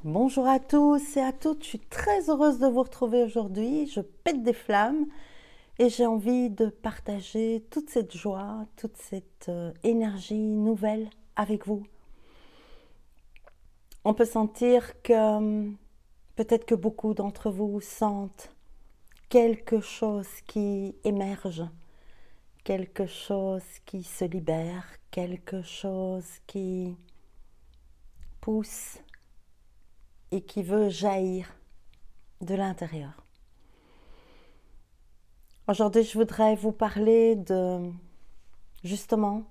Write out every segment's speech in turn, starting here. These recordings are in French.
Bonjour à tous et à toutes, je suis très heureuse de vous retrouver aujourd'hui. Je pète des flammes et j'ai envie de partager toute cette joie, toute cette énergie nouvelle avec vous. On peut sentir que peut-être que beaucoup d'entre vous sentent quelque chose qui émerge, quelque chose qui se libère, quelque chose qui pousse et qui veut jaillir de l'intérieur. Aujourd'hui, je voudrais vous parler de, justement,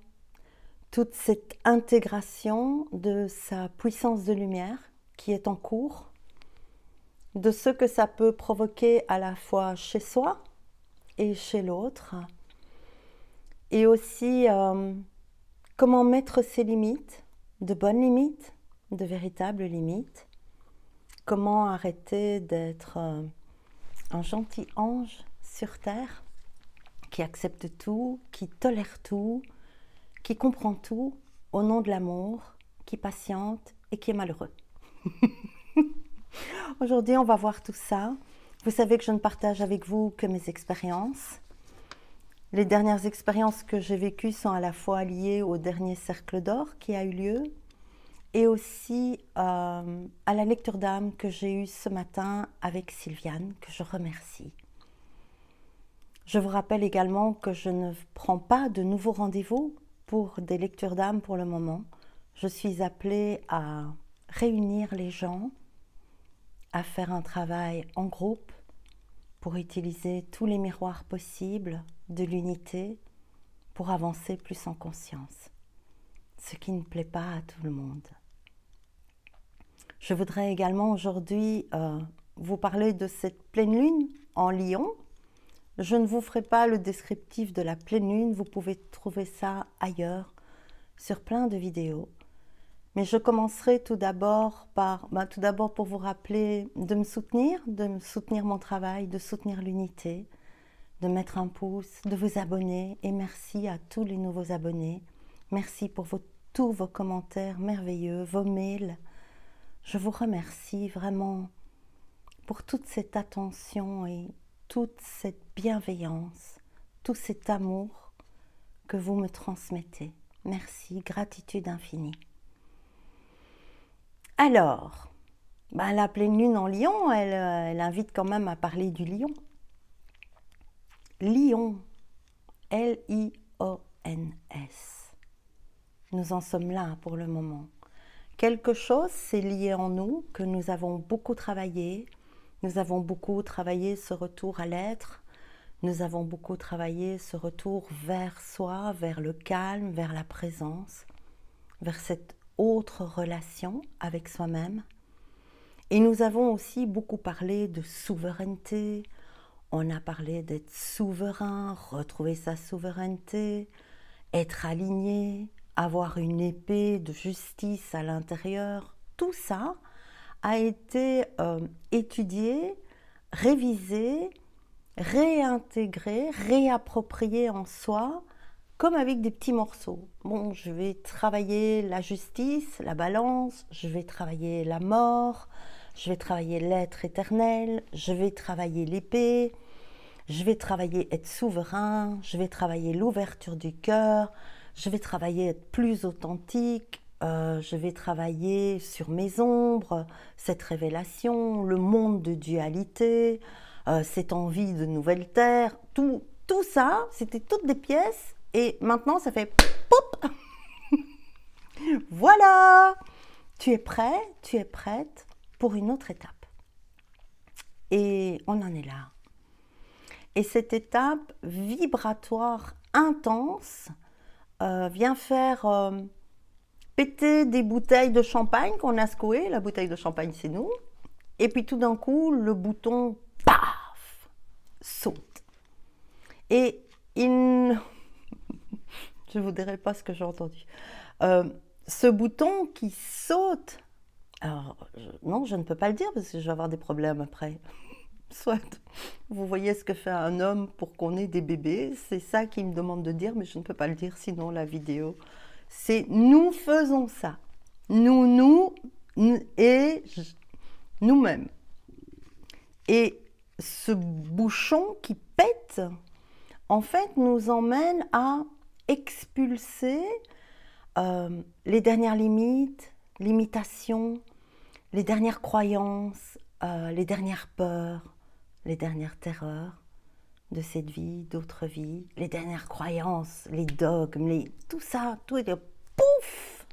toute cette intégration de sa puissance de lumière qui est en cours, de ce que ça peut provoquer à la fois chez soi et chez l'autre, et aussi comment mettre ses limites, de bonnes limites, de véritables limites, comment arrêter d'être un gentil ange sur terre qui accepte tout, qui tolère tout, qui comprend tout au nom de l'amour, qui patiente et qui est malheureux. Aujourd'hui, on va voir tout ça. Vous savez que je ne partage avec vous que mes expériences. Les dernières expériences que j'ai vécues sont à la fois liées au dernier cercle d'or qui a eu lieu et aussi à la lecture d'âme que j'ai eue ce matin avec Sylviane, que je remercie. Je vous rappelle également que je ne prends pas de nouveaux rendez-vous pour des lectures d'âme pour le moment. Je suis appelée à réunir les gens, à faire un travail en groupe pour utiliser tous les miroirs possibles de l'unité pour avancer plus en conscience, ce qui ne plaît pas à tout le monde. Je voudrais également aujourd'hui vous parler de cette pleine lune en Lion. Je ne vous ferai pas le descriptif de la pleine lune, vous pouvez trouver ça ailleurs, sur plein de vidéos. Mais je commencerai tout d'abord pour vous rappeler de me soutenir mon travail, de soutenir l'unité, de mettre un pouce, de vous abonner. Et merci à tous les nouveaux abonnés. Merci pour tous vos commentaires merveilleux, vos mails. Je vous remercie vraiment pour toute cette attention et toute cette bienveillance, tout cet amour que vous me transmettez. Merci, gratitude infinie. Alors, la pleine lune en Lion, elle invite quand même à parler du lion. Lion, L-I-O-N-S. Nous en sommes là pour le moment. Quelque chose s'est lié en nous, que nous avons beaucoup travaillé. Nous avons beaucoup travaillé ce retour à l'être. Nous avons beaucoup travaillé ce retour vers soi, vers le calme, vers la présence, vers cette autre relation avec soi-même. Et nous avons aussi beaucoup parlé de souveraineté. On a parlé d'être souverain, retrouver sa souveraineté, être aligné, avoir une épée de justice à l'intérieur. Tout ça a été étudié, révisé, réintégré, réapproprié en soi, comme avec des petits morceaux. Bon, je vais travailler la justice, la balance, je vais travailler la mort, je vais travailler l'être éternel, je vais travailler l'épée, je vais travailler être souverain, je vais travailler l'ouverture du cœur, je vais travailler être plus authentique, je vais travailler sur mes ombres, cette révélation, le monde de dualité, cette envie de nouvelle terre, tout ça, c'était toutes des pièces et maintenant ça fait pop. Voilà, tu es prêt, tu es prête pour une autre étape. Et on en est là. Et cette étape vibratoire intense vient faire péter des bouteilles de champagne qu'on a secouées. La bouteille de champagne, c'est nous. Et puis tout d'un coup, le bouton, paf, saute. Et je ne vous dirai pas ce que j'ai entendu. Ce bouton qui saute, alors non, je ne peux pas le dire parce que je vais avoir des problèmes après. Soit, vous voyez ce que fait un homme pour qu'on ait des bébés, c'est ça qu'il me demande de dire, mais je ne peux pas le dire, sinon la vidéo, c'est nous faisons ça. Et nous-mêmes. Et ce bouchon qui pète, en fait, nous emmène à expulser les dernières limites, limitations, les dernières croyances, les dernières peurs, les dernières terreurs de cette vie, d'autres vies, les dernières croyances, les dogmes, tout ça, tout est pouf.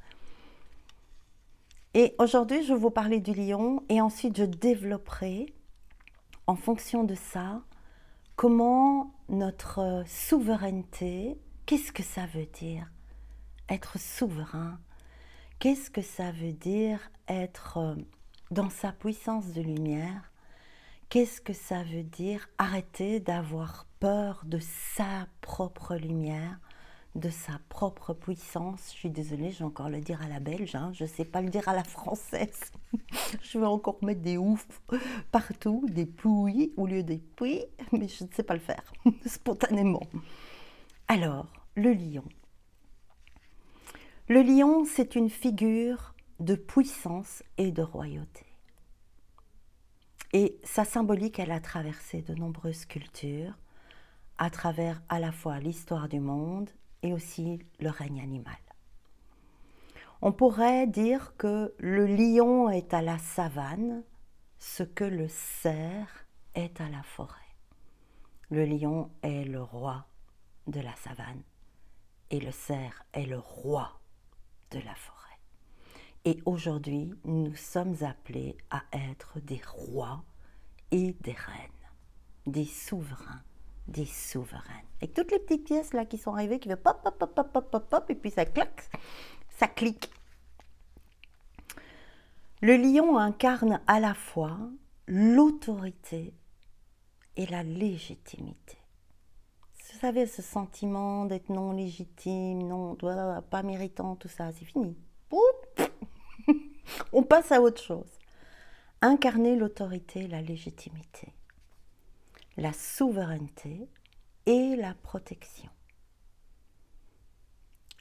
Et aujourd'hui, je vais vous parler du lion et ensuite je développerai, en fonction de ça, comment notre souveraineté, qu'est-ce que ça veut dire être souverain? Qu'est-ce que ça veut dire être dans sa puissance de lumière? Qu'est-ce que ça veut dire arrêter d'avoir peur de sa propre lumière, de sa propre puissance? Je suis désolée, je vais encore le dire à la belge, hein, je ne sais pas le dire à la française. Je vais encore mettre des ouf partout, des pouilles au lieu des pouilles, mais je ne sais pas le faire spontanément. Alors, le lion. Le lion, c'est une figure de puissance et de royauté. Et sa symbolique, elle a traversé de nombreuses cultures, à travers à la fois l'histoire du monde et aussi le règne animal. On pourrait dire que le lion est à la savane, ce que le cerf est à la forêt. Le lion est le roi de la savane et le cerf est le roi de la forêt. Et aujourd'hui, nous sommes appelés à être des rois et des reines, des souverains, des souveraines. Et toutes les petites pièces là qui sont arrivées, qui font pop, pop, pop, pop, pop, pop, pop, et puis ça claque, ça clique. Le lion incarne à la fois l'autorité et la légitimité. Vous savez, ce sentiment d'être non légitime, non, pas méritant, tout ça, c'est fini. On passe à autre chose. Incarner l'autorité et la légitimité, la souveraineté et la protection.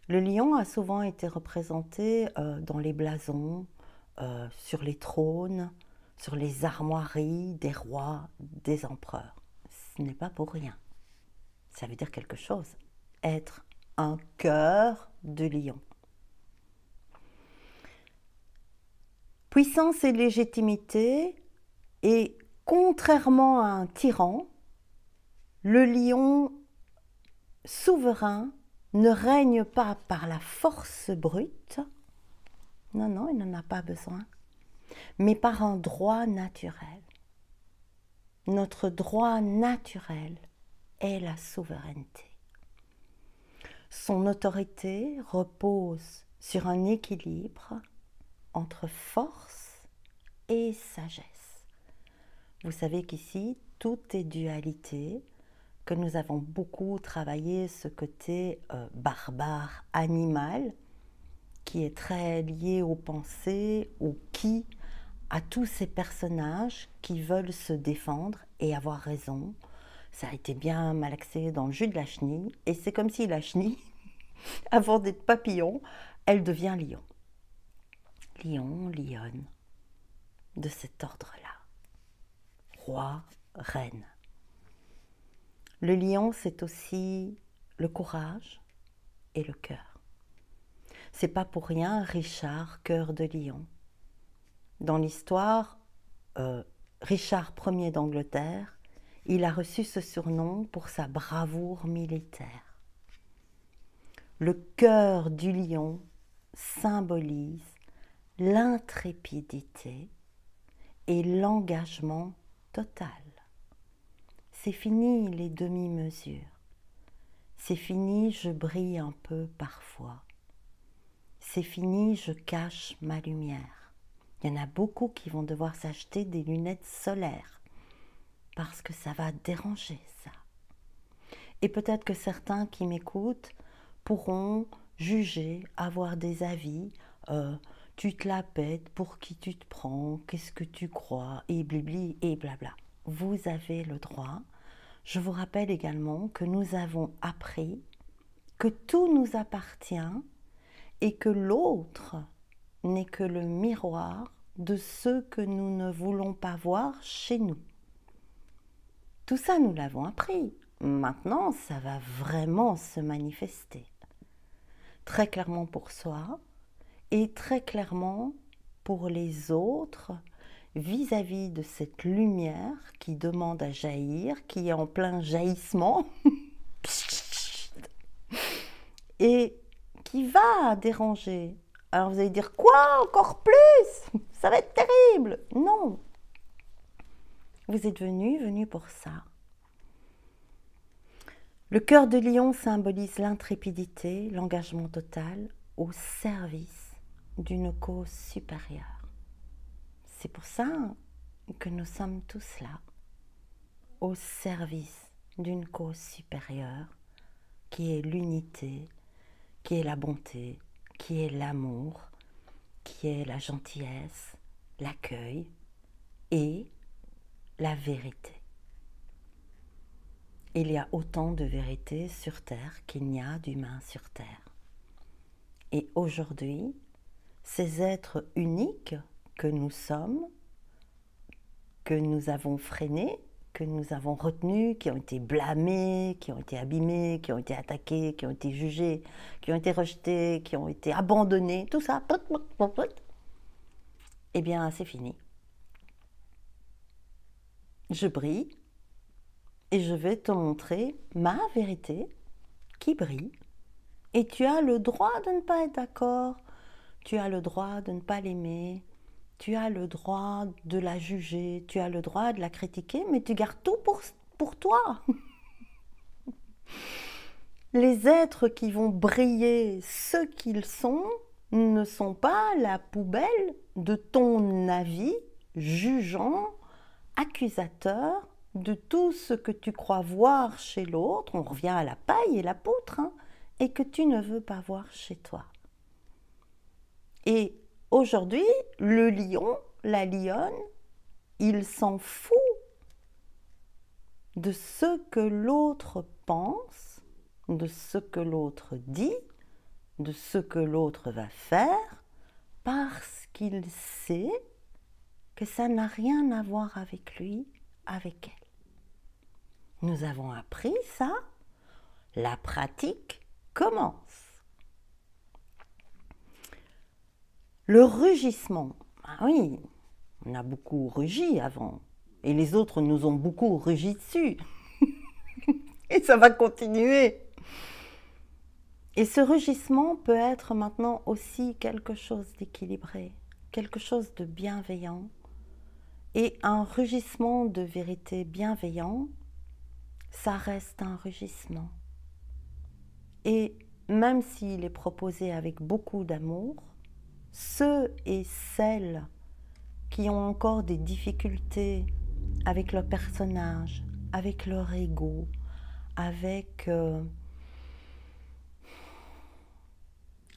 Le lion a souvent été représenté dans les blasons, sur les trônes, sur les armoiries des rois, des empereurs. Ce n'est pas pour rien. Ça veut dire quelque chose. Être un cœur de lion. Puissance et légitimité, et contrairement à un tyran, le lion souverain ne règne pas par la force brute, non, non, il n'en a pas besoin, mais par un droit naturel. Notre droit naturel est la souveraineté. Son autorité repose sur un équilibre entre force et sagesse. Vous savez qu'ici, tout est dualité, que nous avons beaucoup travaillé ce côté barbare, animal, qui est très lié aux pensées, au qui, à tous ces personnages qui veulent se défendre et avoir raison. Ça a été bien malaxé dans le jus de la chenille, et c'est comme si la chenille, avant d'être papillon, elle devient lion. Lion, lionne, de cet ordre-là. Roi, reine. Le lion, c'est aussi le courage et le cœur. C'est pas pour rien Richard, cœur de lion. Dans l'histoire, Richard Ier d'Angleterre, il a reçu ce surnom pour sa bravoure militaire. Le cœur du lion symbolise l'intrépidité et l'engagement total. C'est fini les demi-mesures. C'est fini, je brille un peu parfois. C'est fini, je cache ma lumière. Il y en a beaucoup qui vont devoir s'acheter des lunettes solaires parce que ça va déranger ça. Et peut-être que certains qui m'écoutent pourront juger, avoir des avis, tu te la pètes, pour qui tu te prends, qu'est-ce que tu crois, et blibli, et blabla. Vous avez le droit. Je vous rappelle également que nous avons appris que tout nous appartient et que l'autre n'est que le miroir de ce que nous ne voulons pas voir chez nous. Tout ça, nous l'avons appris. Maintenant, ça va vraiment se manifester. Très clairement pour soi et très clairement pour les autres vis-à-vis de cette lumière qui demande à jaillir, qui est en plein jaillissement et qui va déranger. Alors vous allez dire, quoi, encore plus? Ça va être terrible. Non. Vous êtes venu pour ça. Le cœur de lion symbolise l'intrépidité, l'engagement total au service d'une cause supérieure. C'est pour ça que nous sommes tous là, au service d'une cause supérieure, qui est l'unité, qui est la bonté, qui est l'amour, qui est la gentillesse, l'accueil et la vérité. Il y a autant de vérité sur Terre qu'il n'y a d'humains sur Terre. Et aujourd'hui, ces êtres uniques que nous sommes, que nous avons freinés, que nous avons retenus, qui ont été blâmés, qui ont été abîmés, qui ont été attaqués, qui ont été jugés, qui ont été rejetés, qui ont été abandonnés, tout ça, eh bien, c'est fini. Je brille. Et je vais te montrer ma vérité qui brille. Et tu as le droit de ne pas être d'accord. Tu as le droit de ne pas l'aimer. Tu as le droit de la juger. Tu as le droit de la critiquer. Mais tu gardes tout pour toi. Les êtres qui vont briller ce qu'ils sont ne sont pas la poubelle de ton avis jugeant, accusateur, de tout ce que tu crois voir chez l'autre, on revient à la paille et la poutre, hein, et que tu ne veux pas voir chez toi. Et aujourd'hui, le lion, la lionne, il s'en fout de ce que l'autre pense, de ce que l'autre dit, de ce que l'autre va faire, parce qu'il sait que ça n'a rien à voir avec lui, avec elle. Nous avons appris ça, la pratique commence. Le rugissement, ah oui, on a beaucoup rugi avant, et les autres nous ont beaucoup rugi dessus, et ça va continuer. Et ce rugissement peut être maintenant aussi quelque chose d'équilibré, quelque chose de bienveillant, et un rugissement de vérité bienveillant, ça reste un rugissement. Et même s'il est proposé avec beaucoup d'amour, ceux et celles qui ont encore des difficultés avec leur personnage, avec leur ego, avec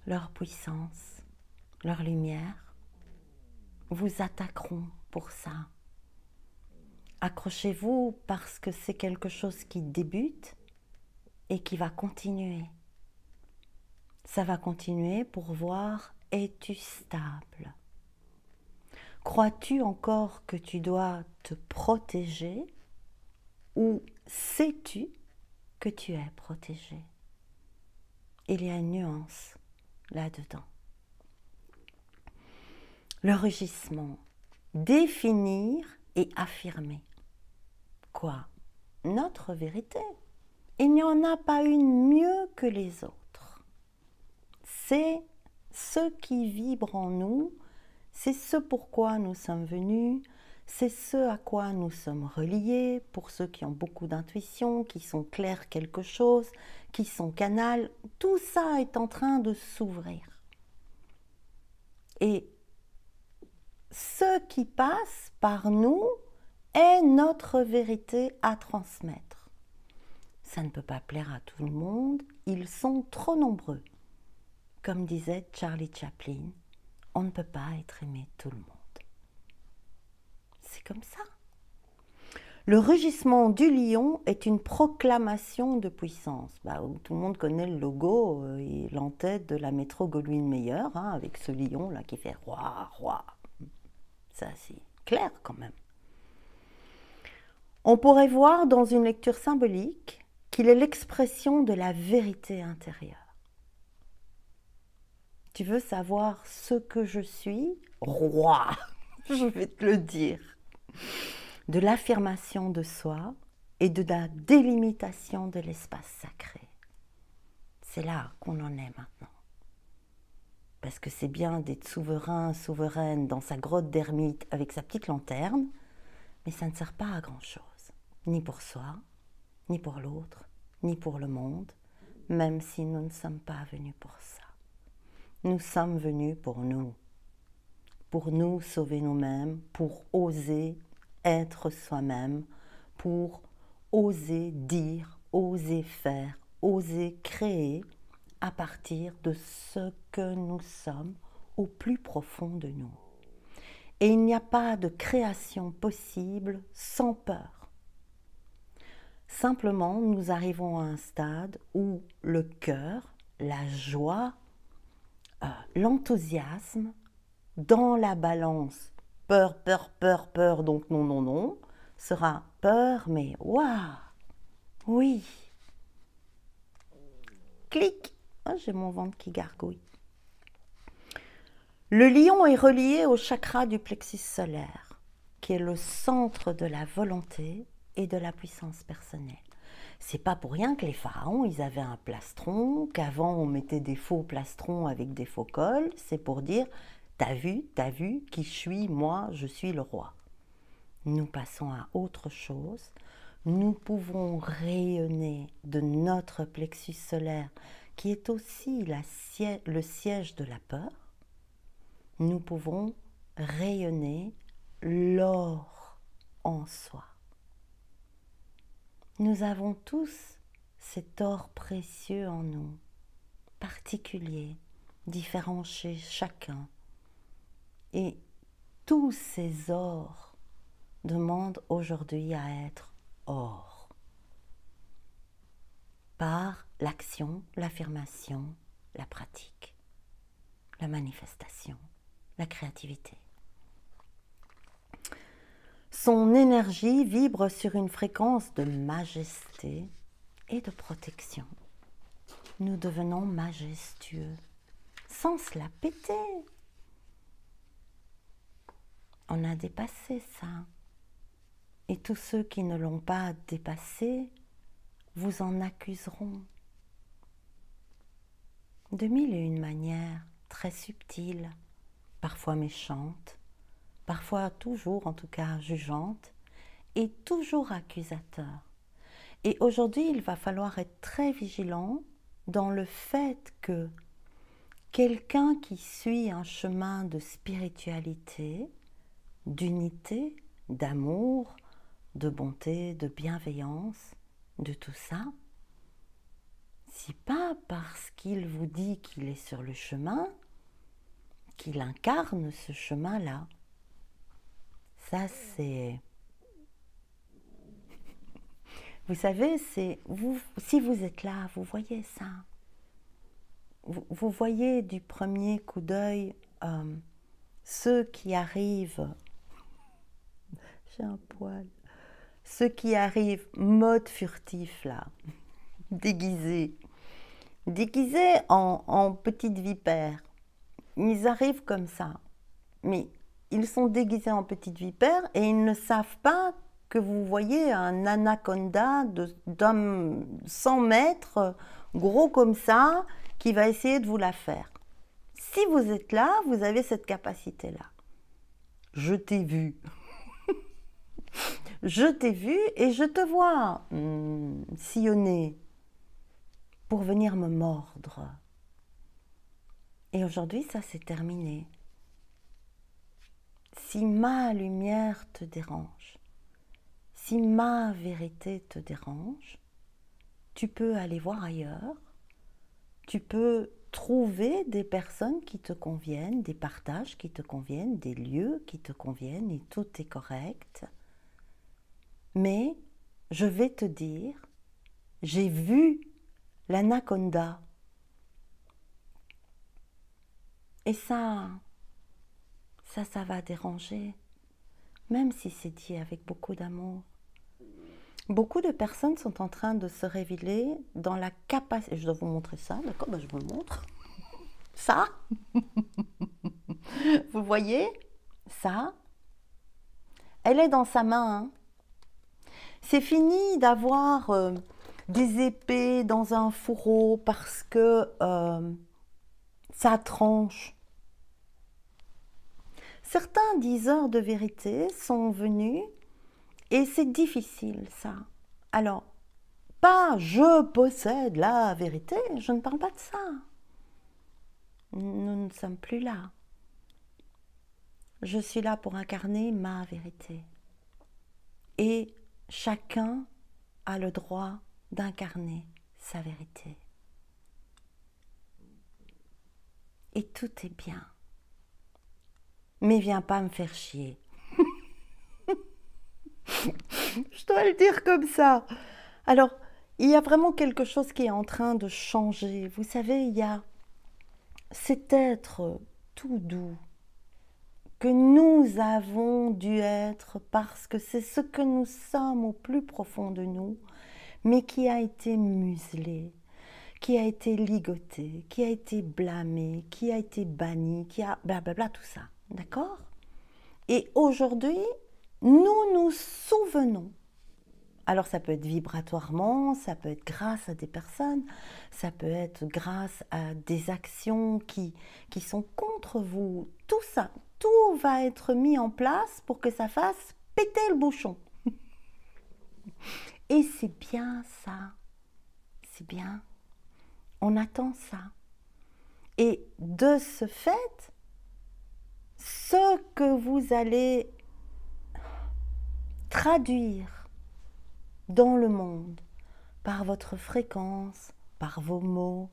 leur puissance, leur lumière, vous attaqueront pour ça. Accrochez-vous parce que c'est quelque chose qui débute et qui va continuer. Ça va continuer pour voir, es-tu stable? Crois-tu encore que tu dois te protéger ou sais-tu que tu es protégé? Il y a une nuance là-dedans. Le rugissement, définir et affirmer. Quoi? Notre vérité. Il n'y en a pas une mieux que les autres. C'est ce qui vibre en nous, c'est ce pourquoi nous sommes venus, c'est ce à quoi nous sommes reliés, pour ceux qui ont beaucoup d'intuition, qui sont clairs quelque chose, qui sont canal, tout ça est en train de s'ouvrir. Et ce qui passe par nous est notre vérité à transmettre. Ça ne peut pas plaire à tout le monde, ils sont trop nombreux. Comme disait Charlie Chaplin, on ne peut pas être aimé tout le monde. C'est comme ça. Le rugissement du lion est une proclamation de puissance. Tout le monde connaît le logo et l'entête de la métro Goldwyn-Mayer, avec ce lion là qui fait roi, roi. Ça, c'est clair quand même. On pourrait voir dans une lecture symbolique qu'il est l'expression de la vérité intérieure. Tu veux savoir ce que je suis? Roi, je vais te le dire. De l'affirmation de soi et de la délimitation de l'espace sacré. C'est là qu'on en est maintenant. Parce que c'est bien d'être souverain, souveraine dans sa grotte d'ermite avec sa petite lanterne, mais ça ne sert pas à grand-chose. Ni pour soi, ni pour l'autre, ni pour le monde, même si nous ne sommes pas venus pour ça. Nous sommes venus pour nous sauver nous-mêmes, pour oser être soi-même, pour oser dire, oser faire, oser créer à partir de ce que nous sommes au plus profond de nous. Et il n'y a pas de création possible sans peur. Simplement, nous arrivons à un stade où le cœur, la joie, l'enthousiasme, dans la balance, peur, peur, peur, peur, donc non, non, non, sera peur, mais waouh, oui. Clic, oh, j'ai mon ventre qui gargouille. Le lion est relié au chakra du plexus solaire, qui est le centre de la volonté et de la puissance personnelle. C'est pas pour rien que les pharaons, ils avaient un plastron, qu'avant on mettait des faux plastrons avec des faux cols, c'est pour dire t'as vu, qui je suis, moi, je suis le roi. Nous passons à autre chose. Nous pouvons rayonner de notre plexus solaire, qui est aussi le siège de la peur. Nous pouvons rayonner l'or en soi. Nous avons tous cet or précieux en nous, particulier, différent chez chacun. Et tous ces ors demandent aujourd'hui à être or. Par l'action, l'affirmation, la pratique, la manifestation, la créativité. Son énergie vibre sur une fréquence de majesté et de protection. Nous devenons majestueux, sans se la péter. On a dépassé ça. Et tous ceux qui ne l'ont pas dépassé vous en accuseront. De mille et une manières très subtiles, parfois méchantes, parfois toujours en tout cas jugeantes, et toujours accusateurs. Et aujourd'hui, il va falloir être très vigilant dans le fait que quelqu'un qui suit un chemin de spiritualité, d'unité, d'amour, de bonté, de bienveillance, de tout ça, c'est pas parce qu'il vous dit qu'il est sur le chemin qu'il incarne ce chemin-là. Ça, c'est... Vous savez, c'est vous, si vous êtes là, vous voyez ça. Vous voyez du premier coup d'œil ceux qui arrivent... J'ai un poil. Ceux qui arrivent mode furtif, là, déguisés en petites vipères. Ils arrivent comme ça, mais ils sont déguisés en petites vipères et ils ne savent pas que vous voyez un anaconda d'homme 100 mètres, gros comme ça, qui va essayer de vous la faire. Si vous êtes là, vous avez cette capacité-là. Je t'ai vu. Je t'ai vu et je te vois sillonner pour venir me mordre. Et aujourd'hui, ça c'est terminé. Si ma lumière te dérange, si ma vérité te dérange, tu peux aller voir ailleurs, tu peux trouver des personnes qui te conviennent, des partages qui te conviennent, des lieux qui te conviennent et tout est correct. Mais je vais te dire, j'ai vu l'anaconda. Et ça va déranger même si c'est dit avec beaucoup d'amour. Beaucoup de personnes sont en train de se révéler dans la capacité... Je dois vous montrer ça, d'accord? Ben, je vous le montre. Ça, vous voyez? Ça, elle est dans sa main. Hein. C'est fini d'avoir des épées dans un fourreau parce que ça tranche. Certains diseurs de vérité sont venus et c'est difficile ça. Alors, pas je possède la vérité, je ne parle pas de ça. Nous ne sommes plus là. Je suis là pour incarner ma vérité. Et chacun a le droit d'incarner sa vérité. Et tout est bien. Mais viens pas me faire chier. Je dois le dire comme ça. Alors, il y a vraiment quelque chose qui est en train de changer. Vous savez, il y a cet être tout doux que nous avons dû être parce que c'est ce que nous sommes au plus profond de nous, mais qui a été muselé, qui a été ligoté, qui a été blâmé, qui a été banni, qui a blablabla, tout ça. D'accord? Et aujourd'hui, nous nous souvenons. Alors ça peut être vibratoirement, ça peut être grâce à des personnes, ça peut être grâce à des actions qui sont contre vous. Tout ça, tout va être mis en place pour que ça fasse péter le bouchon. Et c'est bien ça, c'est bien. On attend ça. Et de ce fait, ce que vous allez traduire dans le monde, par votre fréquence, par vos mots,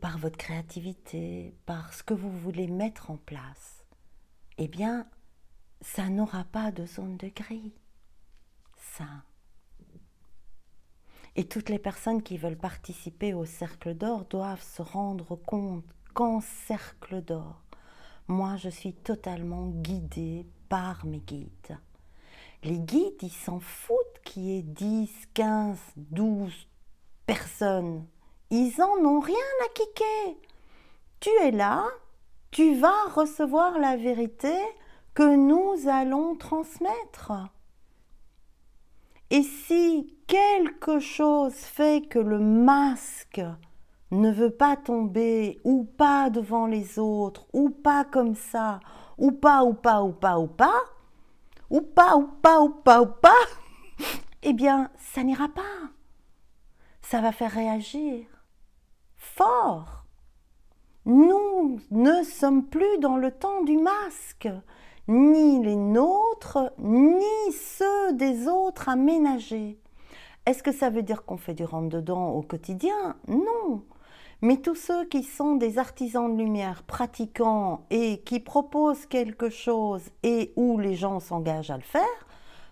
par votre créativité, par ce que vous voulez mettre en place, eh bien, ça n'aura pas de zone de gris. Ça. Et toutes les personnes qui veulent participer au Cercle d'Or doivent se rendre compte qu'en Cercle d'Or, moi, je suis totalement guidée par mes guides. Les guides, ils s'en foutent qu'il y ait 10, 15, 12 personnes. Ils en ont rien à kicker. Tu es là, tu vas recevoir la vérité que nous allons transmettre. Et si quelque chose fait que le masque ne veut pas tomber, ou pas devant les autres, ou pas comme ça, ou pas, eh bien, ça n'ira pas. Ça va faire réagir fort. Nous ne sommes plus dans le temps du masque, ni les nôtres, ni ceux des autres aménagés. Est-ce que ça veut dire qu'on fait du rentre-dedans au quotidien? Non. Mais tous ceux qui sont des artisans de lumière pratiquants et qui proposent quelque chose et où les gens s'engagent à le faire,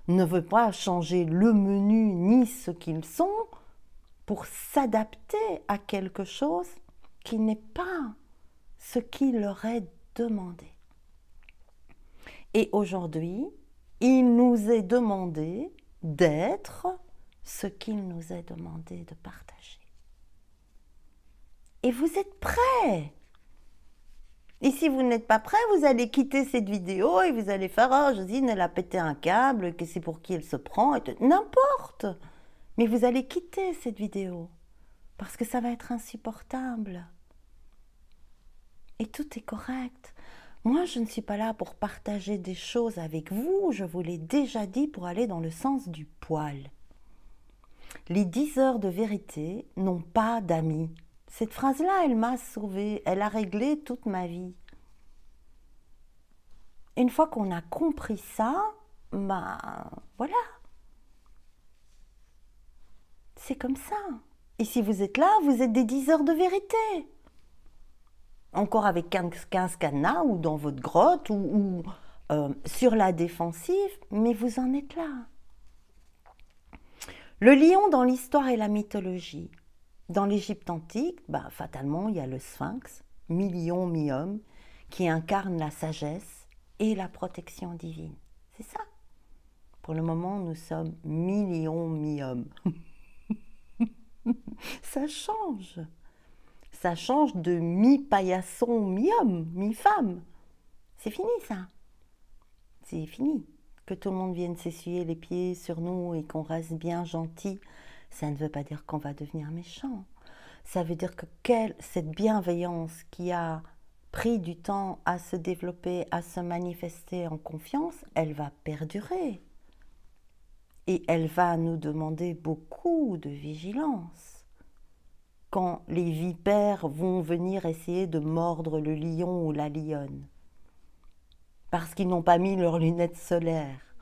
ne veulent pas changer le menu ni ce qu'ils sont pour s'adapter à quelque chose qui n'est pas ce qui leur est demandé. Et aujourd'hui, il nous est demandé d'être ce qu'il nous est demandé de partager. Et vous êtes prêts. Et si vous n'êtes pas prêts, vous allez quitter cette vidéo et vous allez faire « Oh, Josine, elle a pété un câble, que c'est pour qui elle se prend ?» N'importe. Mais vous allez quitter cette vidéo parce que ça va être insupportable. Et tout est correct. Moi, je ne suis pas là pour partager des choses avec vous. Je vous l'ai déjà dit pour aller dans le sens du poil. Les 10 heures de vérité n'ont pas d'amis. Cette phrase-là, elle m'a sauvée. Elle a réglé toute ma vie. Une fois qu'on a compris ça, voilà. C'est comme ça. Et si vous êtes là, vous êtes des 10 heures de vérité. Encore avec 15 cadenas ou dans votre grotte ou sur la défensive, mais vous en êtes là. Le lion dans l'histoire et la mythologie. Dans l'Égypte antique, fatalement, il y a le sphinx, mi-lion, mi-homme, qui incarne la sagesse et la protection divine. C'est ça. Pour le moment, nous sommes millions, mi-hommes. Ça change. Ça change de mi-paillasson, mi-homme, mi-femme. C'est fini ça. C'est fini. Que tout le monde vienne s'essuyer les pieds sur nous et qu'on reste bien gentil, ça ne veut pas dire qu'on va devenir méchant. Ça veut dire que cette bienveillance qui a pris du temps à se développer, à se manifester en confiance, elle va perdurer. Et elle va nous demander beaucoup de vigilance. Quand les vipères vont venir essayer de mordre le lion ou la lionne, parce qu'ils n'ont pas mis leurs lunettes solaires,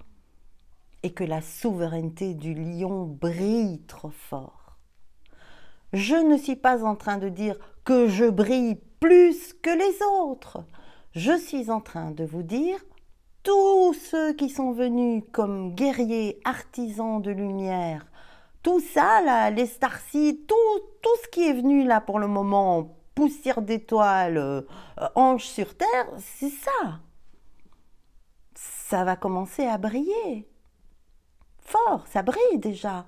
et que la souveraineté du lion brille trop fort. Je ne suis pas en train de dire que je brille plus que les autres. Je suis en train de vous dire, tous ceux qui sont venus comme guerriers, artisans de lumière, tout ça, là, les starseeds, tout ce qui est venu là pour le moment, poussière d'étoiles, ange sur terre, c'est ça. Ça va commencer à briller. Fort, ça brille déjà.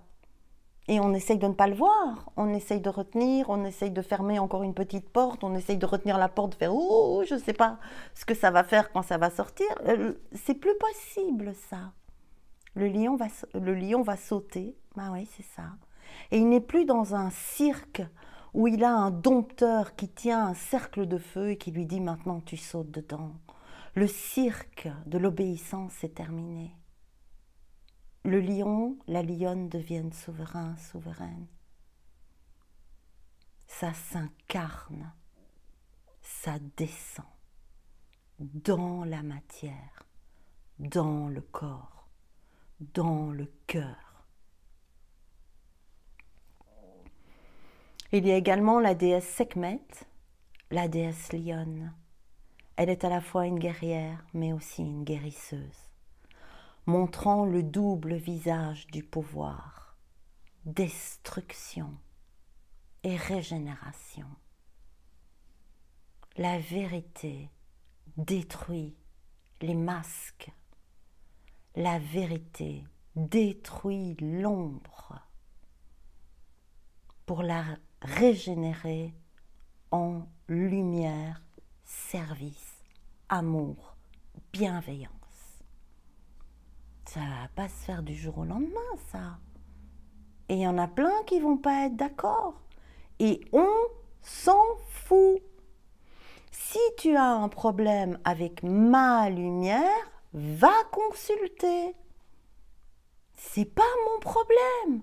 Et on essaye de ne pas le voir, on essaye de retenir, on essaye de fermer encore une petite porte, on essaye de retenir la porte, de faire « Oh, je ne sais pas ce que ça va faire quand ça va sortir ». C'est plus possible ça. Le lion va sauter, bah oui c'est ça. Et il n'est plus dans un cirque où il a un dompteur qui tient un cercle de feu et qui lui dit « Maintenant tu sautes dedans ». Le cirque de l'obéissance est terminé. Le lion, la lionne deviennent souverains, souveraines. Ça s'incarne, ça descend dans la matière, dans le corps, dans le cœur. Il y a également la déesse Sekhmet, la déesse lionne. Elle est à la fois une guerrière, mais aussi une guérisseuse, montrant le double visage du pouvoir, destruction et régénération. La vérité détruit les masques. La vérité détruit l'ombre pour la régénérer en lumière, service, amour, bienveillance. Ça ne va pas se faire du jour au lendemain, ça. Et il y en a plein qui ne vont pas être d'accord. Et on s'en fout. Si tu as un problème avec ma lumière, va consulter. C'est pas mon problème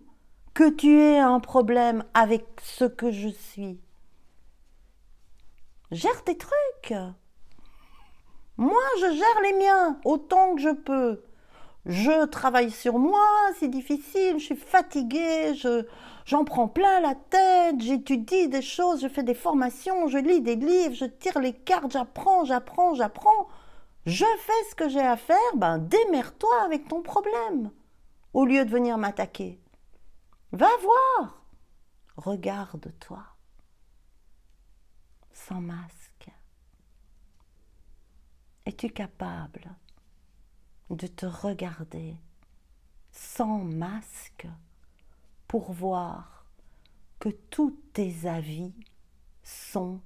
que tu aies un problème avec ce que je suis. Gère tes trucs. Moi, je gère les miens autant que je peux. Je travaille sur moi, c'est difficile, je suis fatiguée, j'en prends plein la tête, j'étudie des choses, je fais des formations, je lis des livres, je tire les cartes, j'apprends. Je fais ce que j'ai à faire, ben démerde-toi avec ton problème, au lieu de venir m'attaquer. Va voir, regarde-toi, sans masque. Es-tu capable de te regarder sans masque pour voir que tous tes avis sont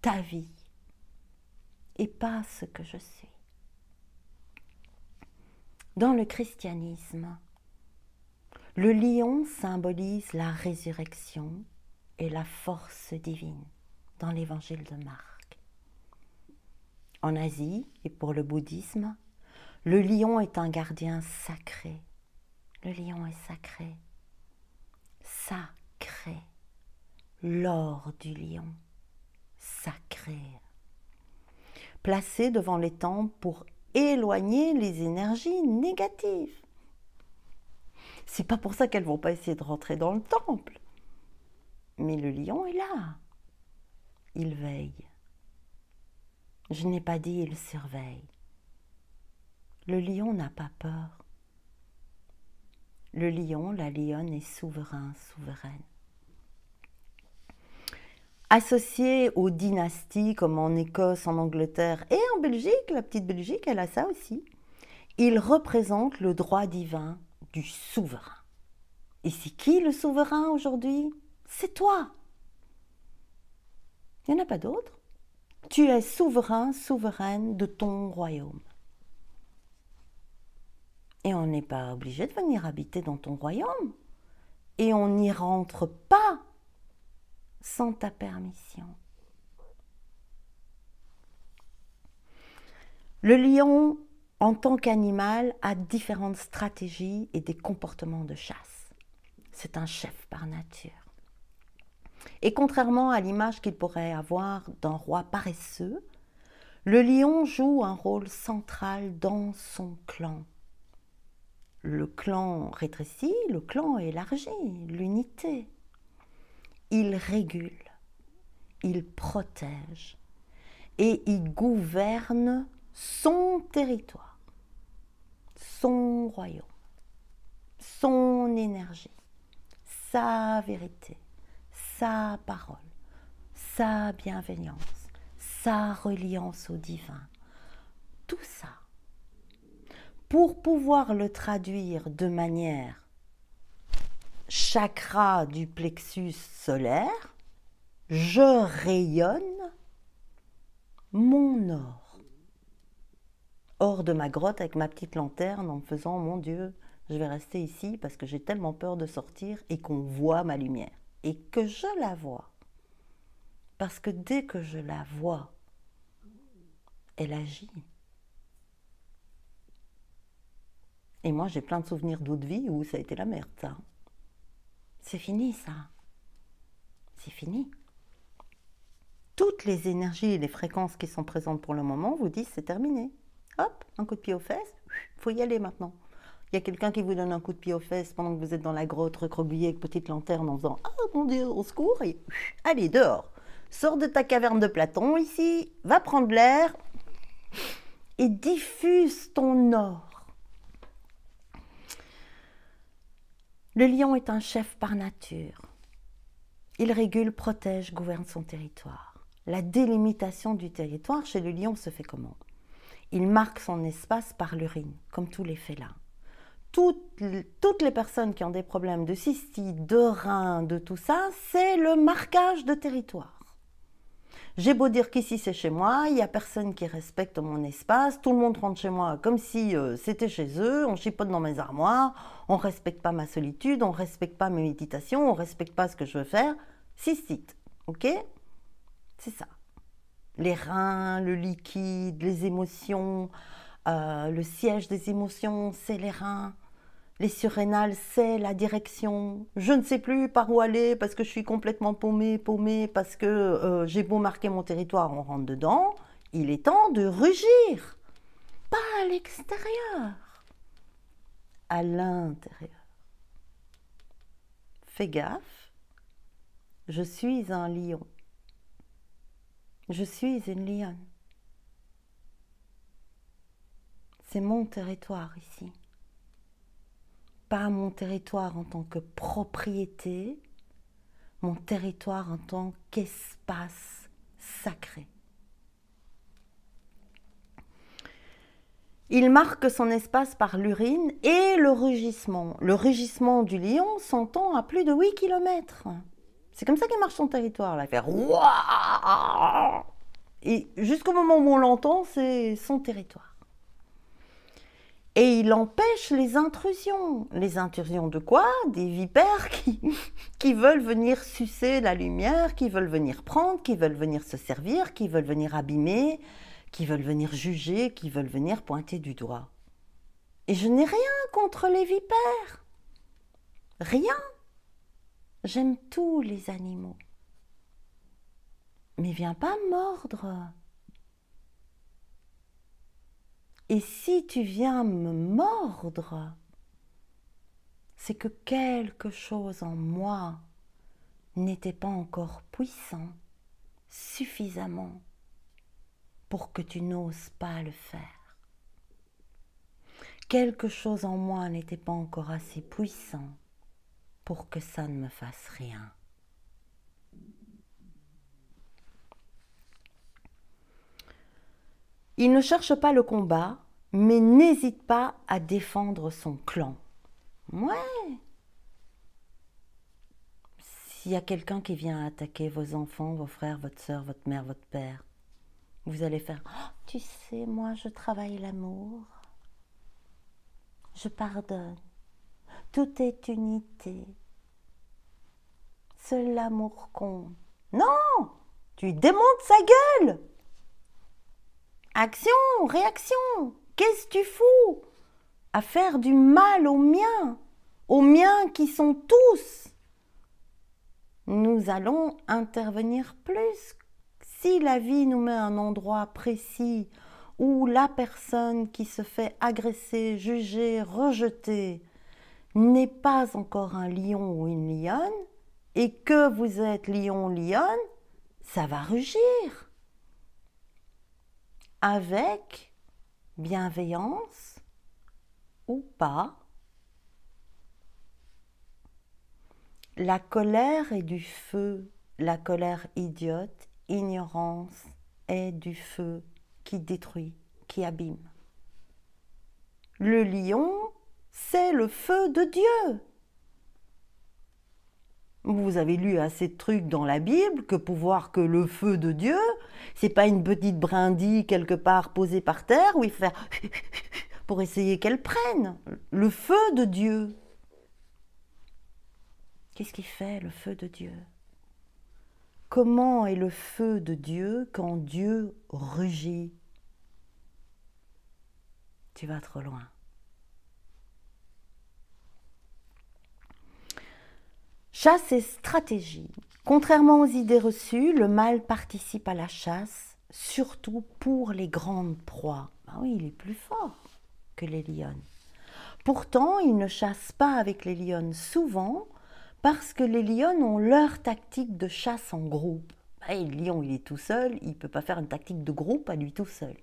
ta vie et pas ce que je suis. Dans le christianisme, le lion symbolise la résurrection et la force divine dans l'évangile de Marc. En Asie et pour le bouddhisme, le lion est un gardien sacré. Le lion est sacré. Sacré. L'or du lion. Sacré. Placé devant les temples pour éloigner les énergies négatives. C'est pas pour ça qu'elles vont pas essayer de rentrer dans le temple. Mais le lion est là. Il veille. Je n'ai pas dit il surveille. Le lion n'a pas peur. Le lion, la lionne est souverain, souveraine. Associé aux dynasties comme en Écosse, en Angleterre et en Belgique, la petite Belgique, elle a ça aussi. Il représente le droit divin du souverain. Et c'est qui le souverain aujourd'hui? C'est toi. Il n'y en a pas d'autre. Tu es souverain, souveraine de ton royaume. Et on n'est pas obligé de venir habiter dans ton royaume. Et on n'y rentre pas sans ta permission. Le lion, en tant qu'animal, a différentes stratégies et des comportements de chasse. C'est un chef par nature. Et contrairement à l'image qu'il pourrait avoir d'un roi paresseux, le lion joue un rôle central dans son clan. Le clan rétrécit, le clan élargit, l'unité. Il régule, il protège et il gouverne son territoire, son royaume, son énergie, sa vérité, sa parole, sa bienveillance, sa reliance au divin. Tout ça, pour pouvoir le traduire de manière chakra du plexus solaire, je rayonne mon or. Hors de ma grotte avec ma petite lanterne en me faisant, mon Dieu, je vais rester ici parce que j'ai tellement peur de sortir et qu'on voit ma lumière. Et que je la vois. Parce que dès que je la vois, elle agit. Et moi, j'ai plein de souvenirs d'autres vies où ça a été la merde, ça. C'est fini, ça. C'est fini. Toutes les énergies et les fréquences qui sont présentes pour le moment vous disent c'est terminé. Hop, un coup de pied aux fesses, faut y aller maintenant. Il y a quelqu'un qui vous donne un coup de pied aux fesses pendant que vous êtes dans la grotte, recroquevillé avec petite lanterne en faisant « Oh mon Dieu, au secours !» et allez, dehors. Sors de ta caverne de Platon ici, va prendre l'air et diffuse ton or. Le lion est un chef par nature. Il régule, protège, gouverne son territoire. La délimitation du territoire chez le lion se fait comment? Il marque son espace par l'urine, comme tous les félins. Toutes les personnes qui ont des problèmes de cystite, de reins, de tout ça, c'est le marquage de territoire. J'ai beau dire qu'ici c'est chez moi, il n'y a personne qui respecte mon espace, tout le monde rentre chez moi comme si c'était chez eux, on chipote dans mes armoires, on ne respecte pas ma solitude, on ne respecte pas mes méditations, on ne respecte pas ce que je veux faire. Cystite, ok? C'est ça. Les reins, le liquide, les émotions, le siège des émotions, c'est les reins. Les surrénales, c'est la direction. Je ne sais plus par où aller parce que je suis complètement paumée, parce que j'ai beau marquer mon territoire, on rentre dedans. Il est temps de rugir. Pas à l'extérieur, à l'intérieur. Fais gaffe, je suis un lion. Je suis une lionne. C'est mon territoire ici. Pas mon territoire en tant que propriété, mon territoire en tant qu'espace sacré. Il marque son espace par l'urine et le rugissement. Le rugissement du lion s'entend à plus de 8 km. C'est comme ça qu'il marche son territoire, là. Il fait Ouah! Et jusqu'au moment où on l'entend, c'est son territoire. Et il empêche les intrusions. Les intrusions de quoi? Des vipères qui veulent venir sucer la lumière, qui veulent venir prendre, qui veulent venir se servir, qui veulent venir abîmer, qui veulent venir juger, qui veulent venir pointer du doigt. Et je n'ai rien contre les vipères. Rien. J'aime tous les animaux. Mais viens pas mordre. Et si tu viens me mordre, c'est que quelque chose en moi n'était pas encore puissant suffisamment pour que tu n'oses pas le faire. Quelque chose en moi n'était pas encore assez puissant pour que ça ne me fasse rien. Il ne cherche pas le combat, mais n'hésite pas à défendre son clan. Ouais. S'il y a quelqu'un qui vient attaquer vos enfants, vos frères, votre soeur, votre mère, votre père, vous allez faire oh, « Tu sais, moi je travaille l'amour, je pardonne, tout est unité, seul l'amour compte. » Non, tu démontes sa gueule. Action, réaction, qu'est-ce que tu fous à faire du mal aux miens qui sont tous. Nous allons intervenir plus. Si la vie nous met à un endroit précis où la personne qui se fait agresser, juger, rejeter n'est pas encore un lion ou une lionne, et que vous êtes lion, lionne, ça va rugir. Avec bienveillance ou pas. La colère est du feu, la colère idiote, ignorance est du feu qui détruit, qui abîme. Le lion, c'est le feu de Dieu. Vous avez lu assez de trucs dans la Bible que pour voir que le feu de Dieu, c'est pas une petite brindille quelque part posée par terre où il faut faire pour essayer qu'elle prenne. Le feu de Dieu. Qu'est-ce qu'il fait, le feu de Dieu? Comment est le feu de Dieu quand Dieu rugit? Tu vas trop loin. Chasse et stratégie. Contrairement aux idées reçues, le mâle participe à la chasse, surtout pour les grandes proies. Ben oui, il est plus fort que les lionnes. Pourtant, il ne chasse pas avec les lionnes souvent, parce que les lionnes ont leur tactique de chasse en groupe. Ben, le lion, il est tout seul, il ne peut pas faire une tactique de groupe à lui tout seul.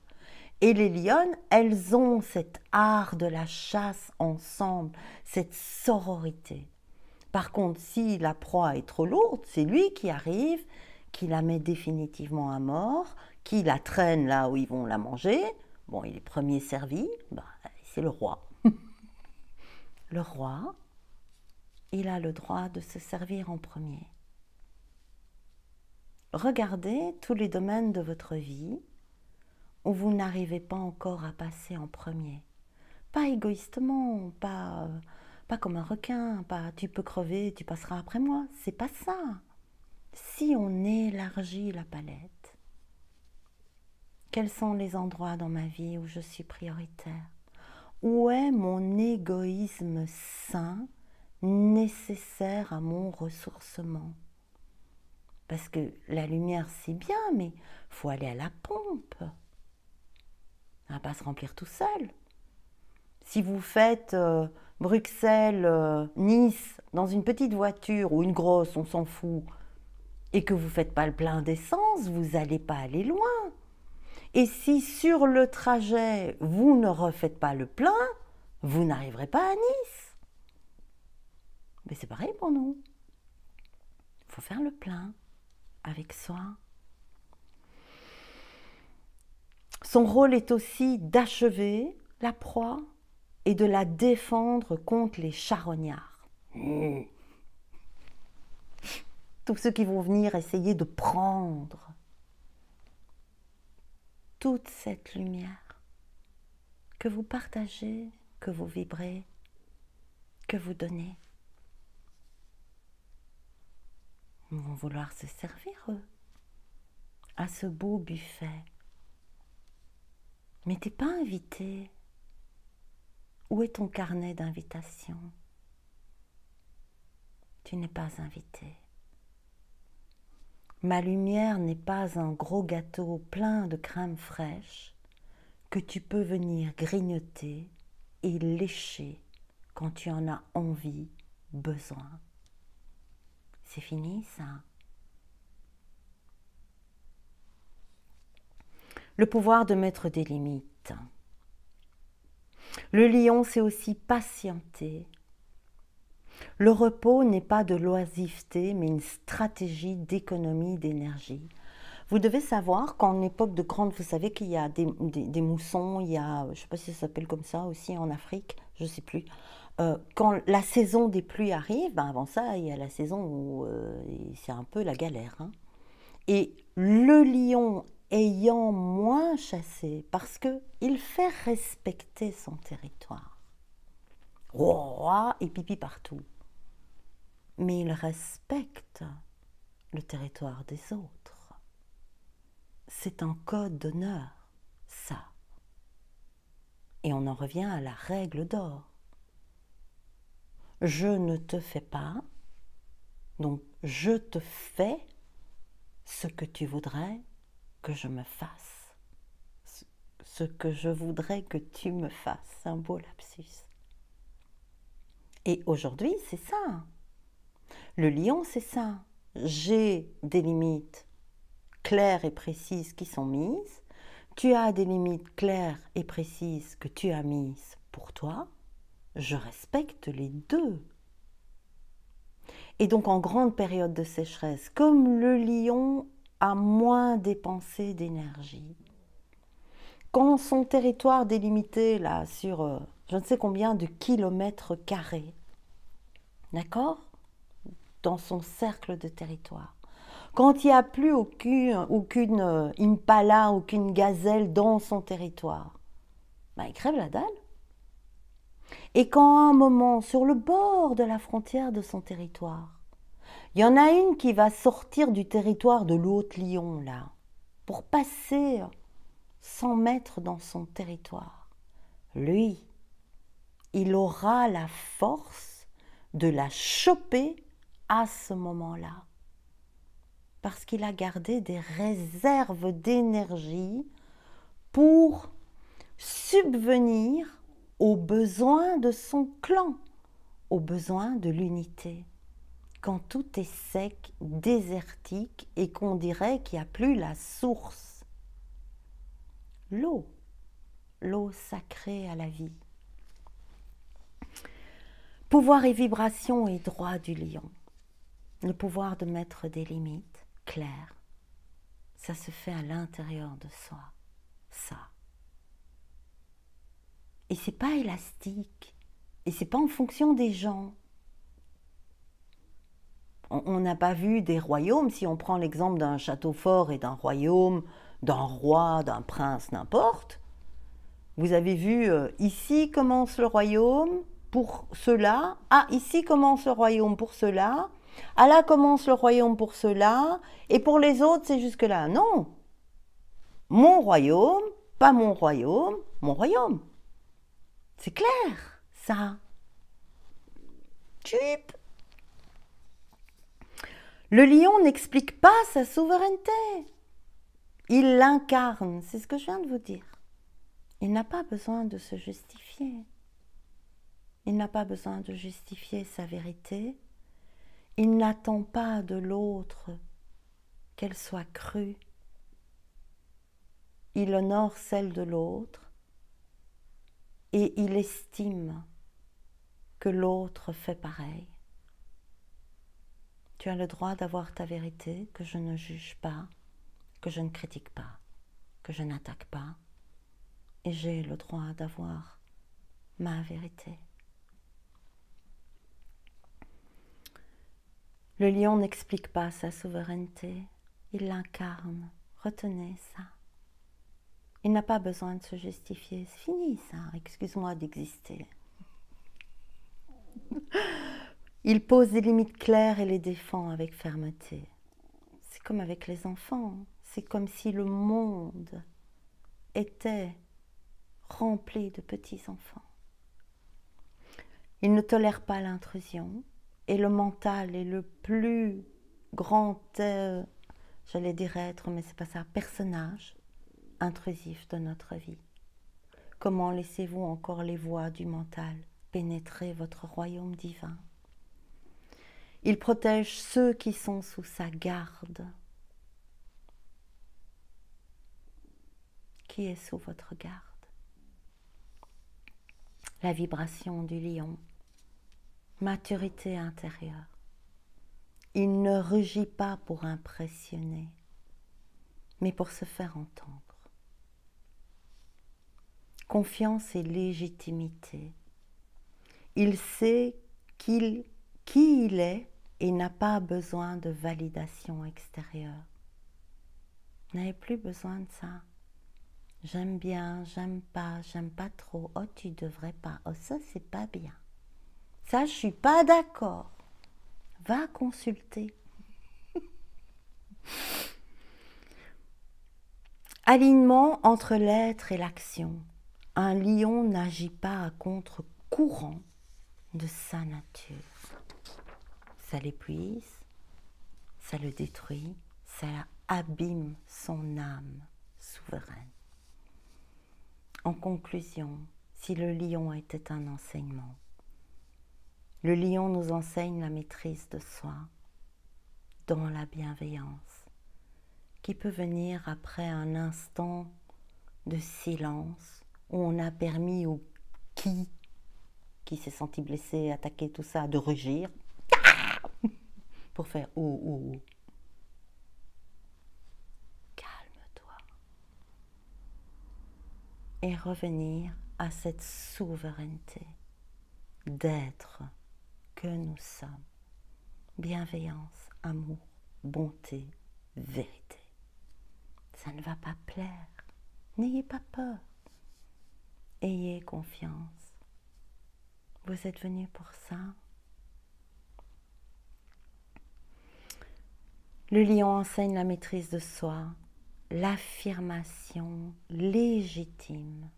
Et les lionnes, elles ont cet art de la chasse ensemble, cette sororité. Par contre, si la proie est trop lourde, c'est lui qui arrive, qui la met définitivement à mort, qui la traîne là où ils vont la manger. Bon, il est premier servi, ben, c'est le roi. Le roi, il a le droit de se servir en premier. Regardez tous les domaines de votre vie où vous n'arrivez pas encore à passer en premier. Pas égoïstement, pas comme un requin, pas tu peux crever, tu passeras après moi. C'est pas ça. Si on élargit la palette, quels sont les endroits dans ma vie où je suis prioritaire? Où est mon égoïsme sain, nécessaire à mon ressourcement? Parce que la lumière, c'est bien, mais il faut aller à la pompe. Ça ne va pas se remplir tout seul. Si vous faites Bruxelles, Nice, dans une petite voiture ou une grosse, on s'en fout, et que vous ne faites pas le plein d'essence, vous n'allez pas aller loin. Et si sur le trajet, vous ne refaites pas le plein, vous n'arriverez pas à Nice. Mais c'est pareil pour nous. Il faut faire le plein avec soi. Son rôle est aussi d'achever la proie et de la défendre contre les charognards. Tous ceux qui vont venir essayer de prendre toute cette lumière que vous partagez, que vous vibrez, que vous donnez. Ils vont vouloir se servir, eux, à ce beau buffet. Mais t'es pas invité. Où est ton carnet d'invitation? Tu n'es pas invité. Ma lumière n'est pas un gros gâteau plein de crème fraîche que tu peux venir grignoter et lécher quand tu en as envie, besoin. C'est fini ça. Le pouvoir de mettre des limites. Le lion, c'est aussi patienter. Le repos n'est pas de l'oisiveté, mais une stratégie d'économie d'énergie. Vous devez savoir qu'en époque de grande, vous savez qu'il y a des moussons, il y a, je ne sais pas si ça s'appelle comme ça aussi en Afrique, je ne sais plus. Quand la saison des pluies arrive, ben avant ça, il y a la saison où c'est un peu la galère, hein. Et le lion ayant moins chassé, parce qu'il fait respecter son territoire. Roi et pipi partout. Mais il respecte le territoire des autres. C'est un code d'honneur, ça. Et on en revient à la règle d'or. Je ne te fais pas, donc je te fais ce que tu voudrais que je me fasse. Ce que je voudrais que tu me fasses. C'est un beau lapsus. Et aujourd'hui, c'est ça. Le lion, c'est ça. J'ai des limites claires et précises qui sont mises. Tu as des limites claires et précises que tu as mises pour toi. Je respecte les deux. Et donc en grande période de sécheresse, comme le lion a moins dépensé d'énergie, quand son territoire délimité là sur je ne sais combien de kilomètres carrés, d'accord, dans son cercle de territoire, quand il n'y a plus aucune impala, aucune gazelle dans son territoire, ben, il crève la dalle. Et quand à un moment, sur le bord de la frontière de son territoire, il y en a une qui va sortir du territoire de l'autre lion, là, pour passer 100 mètres dans son territoire, lui, il aura la force de la choper à ce moment-là. Parce qu'il a gardé des réserves d'énergie pour subvenir aux besoins de son clan, aux besoins de l'unité. Quand tout est sec, désertique et qu'on dirait qu'il n'y a plus la source. L'eau, l'eau sacrée à la vie. Pouvoir et vibration et droit du lion. Le pouvoir de mettre des limites claires. Ça se fait à l'intérieur de soi. Ça. Et c'est pas élastique. Et c'est pas en fonction des gens. On n'a pas vu des royaumes, si on prend l'exemple d'un château fort et d'un royaume, d'un roi, d'un prince, n'importe. Vous avez vu, ici commence le royaume pour cela. Ah, ici commence le royaume pour cela. Ah, là commence le royaume pour cela. Et pour les autres, c'est jusque-là. Non. Mon royaume, pas mon royaume, mon royaume. C'est clair, ça. Chup. Le lion n'explique pas sa souveraineté. Il l'incarne, c'est ce que je viens de vous dire. Il n'a pas besoin de se justifier. Il n'a pas besoin de justifier sa vérité. Il n'attend pas de l'autre qu'elle soit crue. Il honore celle de l'autre et il estime que l'autre fait pareil. Tu as le droit d'avoir ta vérité, que je ne juge pas, que je ne critique pas, que je n'attaque pas. Et j'ai le droit d'avoir ma vérité. Le lion n'explique pas sa souveraineté, il l'incarne. Retenez ça. Il n'a pas besoin de se justifier. C'est fini ça, excuse-moi d'exister. Il pose des limites claires et les défend avec fermeté. C'est comme avec les enfants. C'est comme si le monde était rempli de petits-enfants. Il ne tolère pas l'intrusion et le mental est le plus grand, j'allais dire être, mais c'est pas ça, personnage intrusif de notre vie. Comment laissez-vous encore les voies du mental pénétrer votre royaume divin? Il protège ceux qui sont sous sa garde. Qui est sous votre garde? La vibration du lion. Maturité intérieure. Il ne rugit pas pour impressionner. mais pour se faire entendre. Confiance et légitimité. Il sait qui il est et n'a pas besoin de validation extérieure. Vous n'avez plus besoin de ça. J'aime bien, j'aime pas trop. Oh, tu devrais pas. Oh, ça, c'est pas bien. Ça, je suis pas d'accord. Va consulter. Alignement entre l'être et l'action. Un lion n'agit pas à contre-courant de sa nature. Ça l'épuise, ça le détruit, ça abîme son âme souveraine. En conclusion, si le lion était un enseignement, le lion nous enseigne la maîtrise de soi dans la bienveillance, qui peut venir après un instant de silence où on a permis au qui s'est senti blessé, attaqué, tout ça, de rugir pour faire oh, oh, oh. Calme-toi. Et revenir à cette souveraineté d'être que nous sommes. Bienveillance, amour, bonté, vérité. Ça ne va pas plaire. N'ayez pas peur. Ayez confiance. Vous êtes venus pour ça. Le lion enseigne la maîtrise de soi, l'affirmation légitime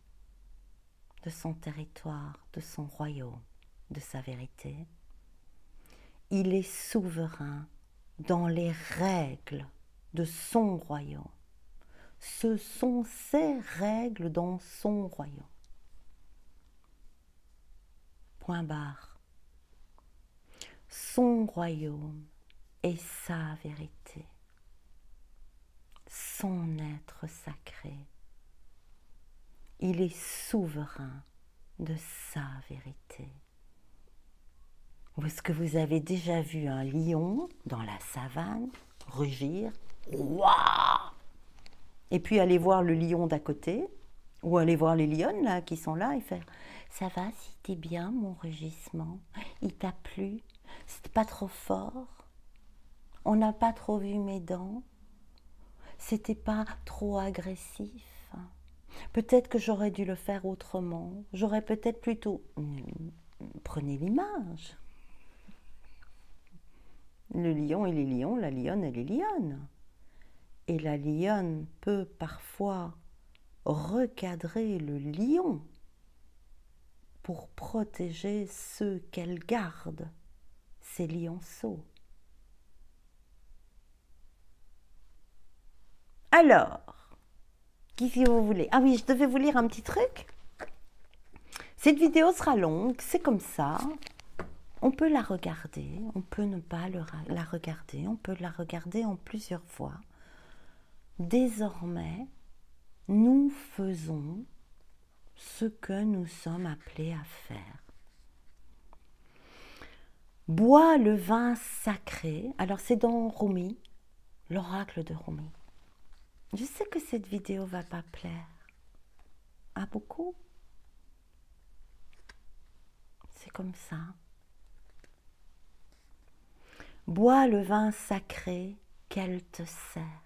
de son territoire, de son royaume, de sa vérité. Il est souverain dans les règles de son royaume. Ce sont ses règles dans son royaume. Point barre. Son royaume est sa vérité, son être sacré. Il est souverain de sa vérité. Est-ce que vous avez déjà vu un lion dans la savane rugir? Ouah! Et puis aller voir le lion d'à côté, ou aller voir les lionnes là, qui sont là et faire « Ça va, c'était bien mon rugissement? Il t'a plu? C'était pas trop fort? On n'a pas trop vu mes dents? C'était pas trop agressif? Peut-être que j'aurais dû le faire autrement. J'aurais peut-être plutôt... » Prenez l'image. Le lion, il est lion, la lionne, elle est lionne. Et la lionne peut parfois recadrer le lion pour protéger ceux qu'elle garde, ces lionceaux. Alors, qu'est-ce que vous voulez? Ah oui, je devais vous lire un petit truc. Cette vidéo sera longue, c'est comme ça. On peut la regarder, on peut ne pas la regarder, on peut la regarder en plusieurs fois. Désormais, nous faisons ce que nous sommes appelés à faire. Bois le vin sacré. Alors c'est dans Rumi, l'oracle de Rumi. Je sais que cette vidéo va pas plaire à beaucoup. C'est comme ça. Bois le vin sacré qu'elle te sert.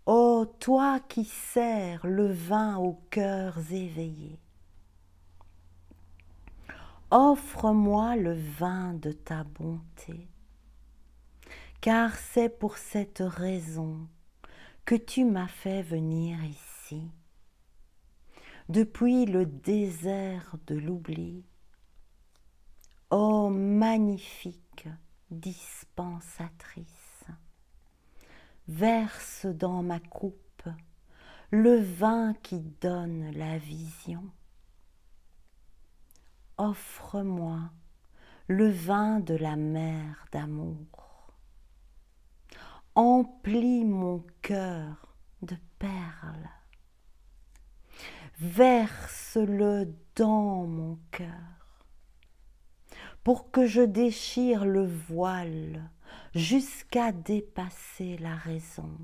Ô toi qui sers le vin aux cœurs éveillés, offre-moi le vin de ta bonté, car c'est pour cette raison que tu m'as fait venir ici, depuis le désert de l'oubli. Ô magnifique dispensatrice, verse dans ma coupe le vin qui donne la vision. Offre-moi le vin de la mer d'amour. Emplis mon cœur de perles. Verse-le dans mon cœur pour que je déchire le voile jusqu'à dépasser la raison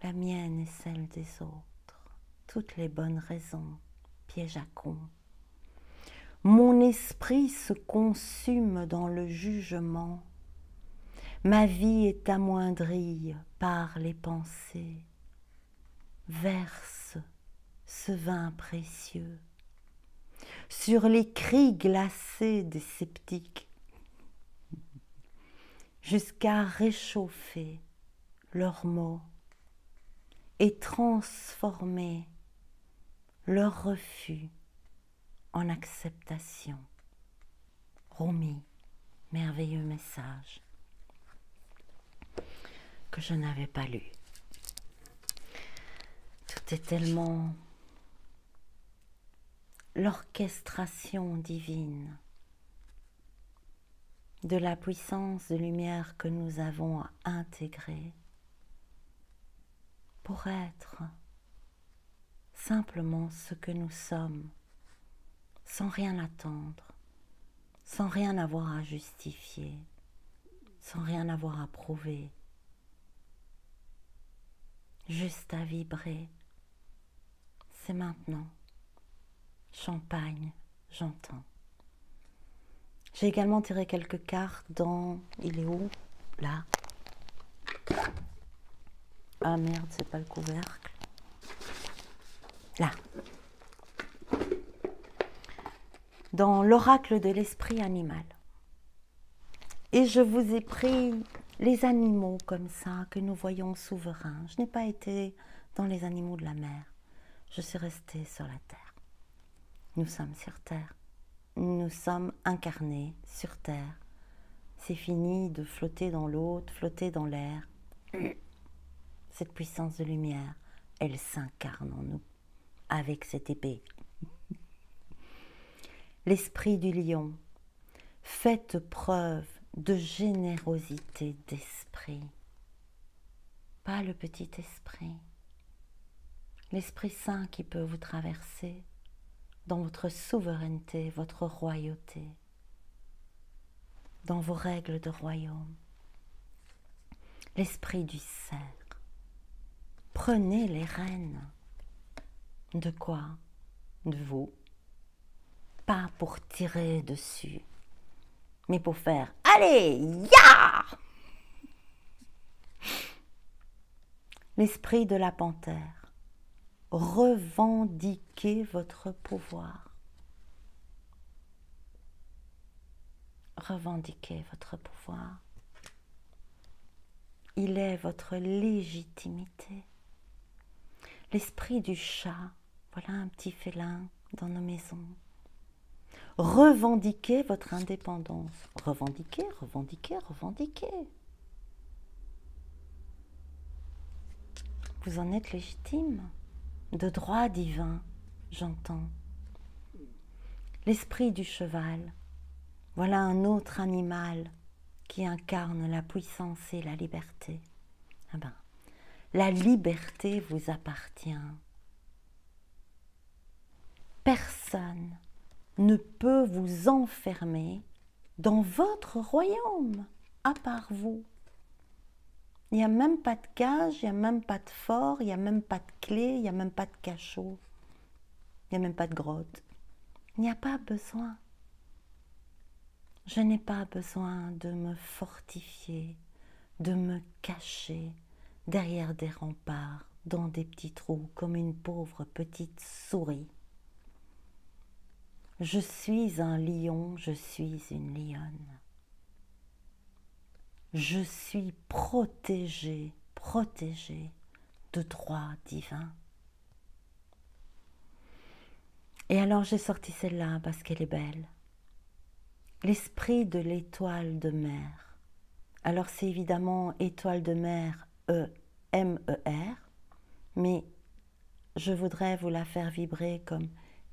la mienne et celle des autres, toutes les bonnes raisons, piège à con. Mon esprit se consume dans le jugement, ma vie est amoindrie par les pensées, verse ce vin précieux sur les cris glacés des sceptiques, jusqu'à réchauffer leurs mots et transformer leur refus en acceptation. Rumi, merveilleux message que je n'avais pas lu. Tout est tellement l'orchestration divine de la puissance de lumière que nous avons à intégrer pour être simplement ce que nous sommes, sans rien attendre, sans rien avoir à justifier, sans rien avoir à prouver, juste à vibrer. C'est maintenant. Champagne, j'entends. J'ai également tiré quelques cartes dans... Il est où? Là. Ah merde, c'est pas le couvercle. Là. Dans l'oracle de l'esprit animal. Et je vous ai pris les animaux comme ça, que nous voyons souverains. Je n'ai pas été dans les animaux de la mer. Je suis restée sur la terre. Nous sommes sur terre. Nous sommes incarnés sur terre. C'est fini de flotter dans l'eau, de flotter dans l'air. Cette puissance de lumière, elle s'incarne en nous, avec cette épée. L'esprit du lion, faites preuve de générosité d'esprit. Pas le petit esprit. L'Esprit Saint qui peut vous traverser dans votre souveraineté, votre royauté, dans vos règles de royaume. L'esprit du cerf. Prenez les rênes. De quoi? De vous. Pas pour tirer dessus, mais pour faire « Allez, ya !» L'esprit de la panthère. Revendiquez votre pouvoir. Revendiquez votre pouvoir. Il est votre légitimité. L'esprit du chat, voilà un petit félin dans nos maisons. Revendiquez votre indépendance. Revendiquez, revendiquez, revendiquez. Vous en êtes légitime. De droit divin, j'entends. L'esprit du cheval, voilà un autre animal qui incarne la puissance et la liberté. Ah ben, la liberté vous appartient. Personne ne peut vous enfermer dans votre royaume, à part vous. Il n'y a même pas de cage, il n'y a même pas de fort, il n'y a même pas de clé, il n'y a même pas de cachot, il n'y a même pas de grotte. Il n'y a pas besoin. Je n'ai pas besoin de me fortifier, de me cacher derrière des remparts, dans des petits trous, comme une pauvre petite souris. Je suis un lion, je suis une lionne. Je suis protégée, protégée de droits divins. Et alors j'ai sorti celle-là parce qu'elle est belle. L'esprit de l'étoile de mer. Alors c'est évidemment étoile de mer E-M-E-R, mais je voudrais vous la faire vibrer comme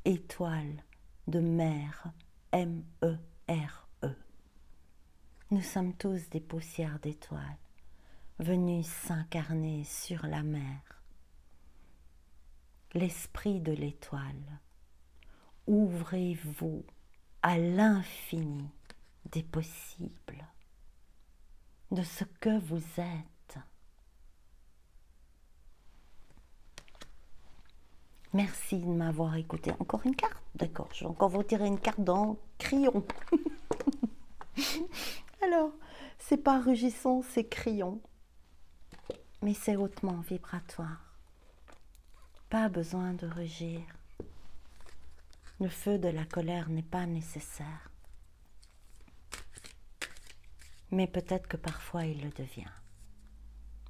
étoile de mer M-E-R-E. Nous sommes tous des poussières d'étoiles, venus s'incarner sur la mer. L'esprit de l'étoile, ouvrez-vous à l'infini des possibles, de ce que vous êtes. Merci de m'avoir écouté. Encore une carte? D'accord, je vais encore vous tirer une carte dans crayon. Alors, c'est pas rugissant, c'est crayon. Mais c'est hautement vibratoire. Pas besoin de rugir. Le feu de la colère n'est pas nécessaire. Mais peut-être que parfois il le devient.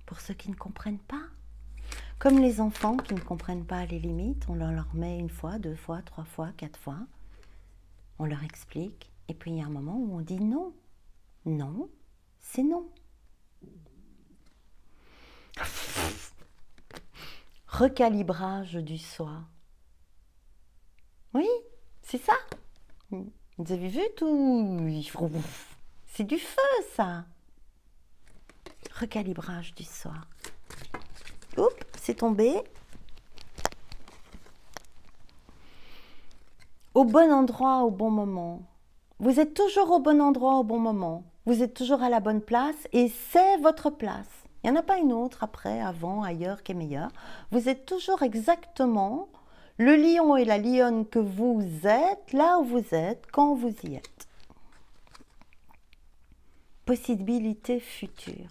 Pour ceux qui ne comprennent pas. Comme les enfants qui ne comprennent pas les limites, on leur met une fois, 2 fois, 3 fois, 4 fois. On leur explique. Et puis il y a un moment où on dit non. Non, c'est non. Recalibrage du soi. Oui, c'est ça. Vous avez vu tout? C'est du feu, ça. Recalibrage du soi. Oups, c'est tombé. Au bon endroit, au bon moment. Vous êtes toujours au bon endroit, au bon moment. Vous êtes toujours à la bonne place et c'est votre place. Il n'y en a pas une autre après, avant, ailleurs qui est meilleure. Vous êtes toujours exactement le lion et la lionne que vous êtes, là où vous êtes, quand vous y êtes. Possibilité future.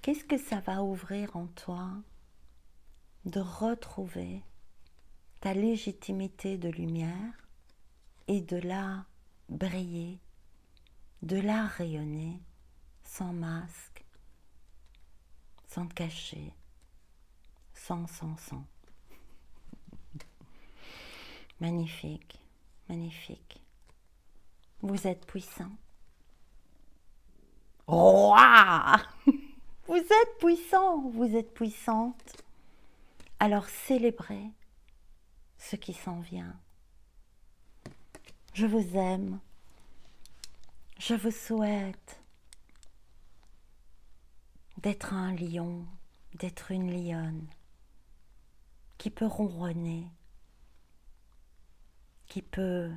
Qu'est-ce que ça va ouvrir en toi de retrouver ta légitimité de lumière et de la briller, de la rayonner sans masque, sans te cacher, sans. Magnifique, magnifique. Vous êtes puissant. Roi! Vous êtes puissant, vous êtes puissante. Alors célébrez ce qui s'en vient. Je vous aime. Je vous souhaite d'être un lion, d'être une lionne qui peut ronronner, qui peut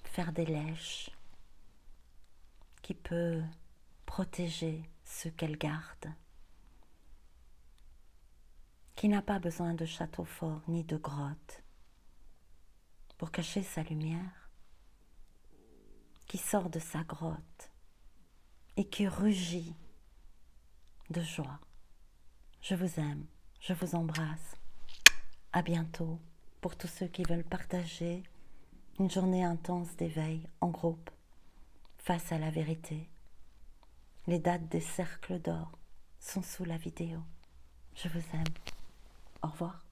faire des lèches, qui peut protéger ceux qu'elle garde, qui n'a pas besoin de château fort ni de grotte pour cacher sa lumière, qui sort de sa grotte et qui rugit de joie. Je vous aime, je vous embrasse. À bientôt pour tous ceux qui veulent partager une journée intense d'éveil en groupe face à la vérité. Les dates des cercles d'or sont sous la vidéo. Je vous aime. Au revoir.